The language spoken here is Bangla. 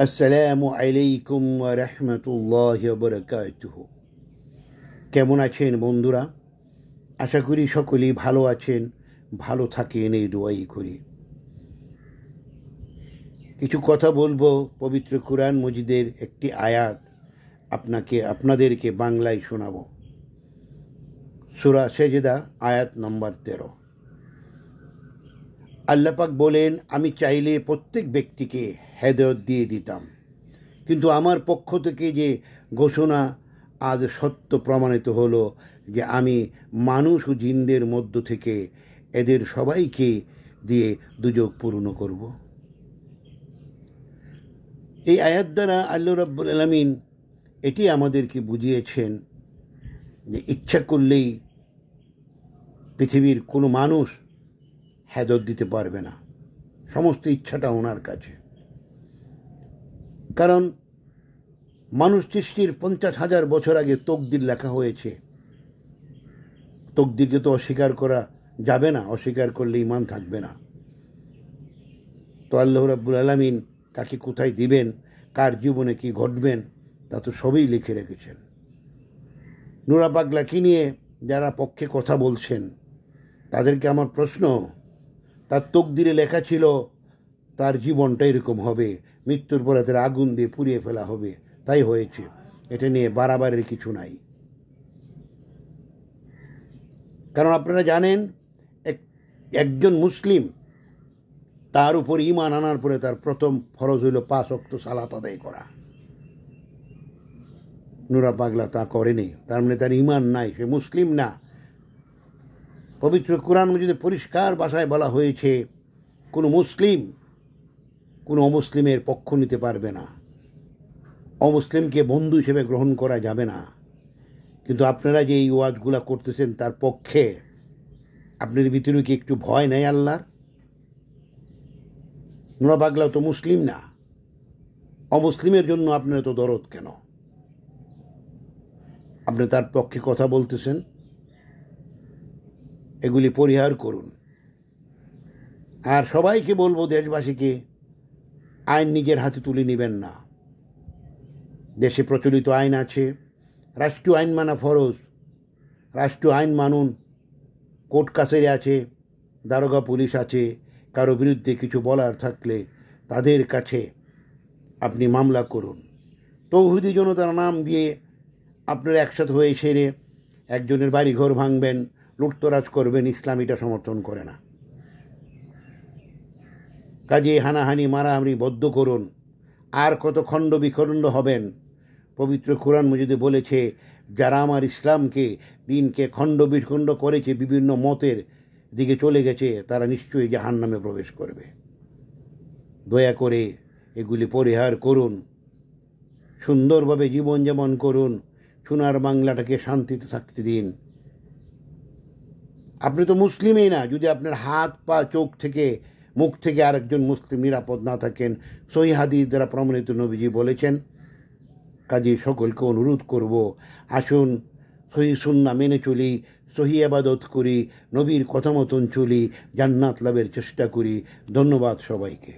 আসসালামু আলাইকুম ওয়া রাহমাতুল্লাহি ওয়া বারাকাতুহু। কেমন আছেন বন্ধুরা? আশা করি সকলেই ভালো আছেন, ভালো থাকেন এই দোয়াই করি। কিছু কথা বলবো পবিত্র কুরআন মজিদের একটি আয়াত আপনাদেরকে বাংলায় শোনাবো। সূরা সেজদা আয়াত নম্বর 13। আল্লাহ পাক বলেন, আমি চাইলে প্রত্যেক ব্যক্তিকে হেদায়েত দিয়ে দিতাম, কিন্তু আমার পক্ষ থেকে যে ঘোষণা আজ সত্য প্রমাণিত হলো যে আমি মানুষ ও জিনদের মধ্য থেকে এদের সবাইকে দিয়ে দুজক পূর্ণ করব। এই আয়াত দ্বারা আল্লাহ রাব্বুল আলামিন এটি আমাদেরকে বুঝিয়েছেন যে ইচ্ছা করলেই পৃথিবীর কোনো মানুষ হেদায়েত দিতে পারবে না, সমস্ত ইচ্ছাটা ওনার কাছে। কারণ মানুষ সৃষ্টির 50,000 বছর আগে তকদির লেখা হয়েছে। তকদিরকে তো অস্বীকার করা যাবে না, অস্বীকার করলে ঈমান থাকবে না। তো আল্লাহ রাব্বুল আলামিন কাকে কোথায় দিবেন, কার জীবনে কি ঘটবেন, তা তো সবই লিখে রেখেছেন। নুরা পাগলাকে নিয়ে যারা পক্ষে কথা বলছেন তাদেরকে আমার প্রশ্ন, তার তকদিরে লেখা ছিল তার জীবনটা এরকম হবে, মৃত্যুর পরে তার আগুন দিয়ে পুড়িয়ে ফেলা হবে, তাই হয়েছে। এটা নিয়ে বাড়াবাড়ির কিছু নাই। কারণ আপনারা জানেন একজন মুসলিম তার উপর ঈমান আনার পরে তার প্রথম ফরজ হইল 5 ওয়াক্ত সালাত আদায় করা। নুরা পাগলা তা করেনি, তার মানে তার ঈমান নাই, সে মুসলিম না। পবিত্র কুরআন মজিদে পরিষ্কার ভাষায় বলা হয়েছে কোনো মুসলিম কোনো অমুসলিমের পক্ষ নিতে পারবে না, অমুসলিমকে বন্ধু হিসেবে গ্রহণ করা যাবে না। কিন্তু আপনারা যে এই ওয়াজগুলা করতেছেন তার পক্ষে আপনার ভিতরে কি একটু ভয় নেই আল্লাহর? নুরা পাগলা তো মুসলিম না, অমুসলিমের জন্য আপনার তো দরদ কেন? আপনি তার পক্ষে কথা বলতেছেন। এগুলি পরিহার করুন। আর সবাইকে বলবো, দেশবাসীকে, আইন নিজের হাতে তুলে নেবেন না। দেশে প্রচলিত আইন আছে, রাষ্ট্রীয় আইন মানা ফরজ। রাষ্ট্রীয় আইন মানুন। কোর্ট কাছারি আছে, দারোগা পুলিশ আছে। কারো বিরুদ্ধে কিছু বলার থাকলে তাদের কাছে আপনি মামলা করুন। তৌহিদি জনতার নাম দিয়ে আপনারা একসাথে হয়ে সেরে একজনের বাড়ি ঘর ভাঙবেন, লুটতরাজ করবেন, ইসলাম এটা সমর্থন করে না। কাজে হানাহানি মারাহানি বদ্ধ করুন। আর কত খণ্ড বিখণ্ড হবেন? পবিত্র কুরআন মজিদে বলেছে, যারা আমার ইসলামকে দিনকে খণ্ড বিখণ্ড করেছে, বিভিন্ন মতের দিকে চলে গেছে, তারা নিশ্চয়ই জাহান্নামে প্রবেশ করবে। দয়া করে এগুলি পরিহার করুন, সুন্দরভাবে জীবনযাপন করুন, সোনার বাংলাটাকে শান্তিতে থাকতে দিন। আপনি তো মুসলিমই না যদি আপনার হাত পা চোখ থেকে মুখ থেকে আরেকজন মুসলিম নিরাপদ না থাকেন। সহিহ হাদিস দ্বারা প্রমাণিত নবীজি বলেছেন। কাজে সকলকে অনুরোধ করব, আসুন সহিহ সুন্নাহ মেনে চলি, সহিহ ইবাদত করি, নবীর কথা মতন চলি, জান্নাত লাভের চেষ্টা করি। ধন্যবাদ সবাইকে।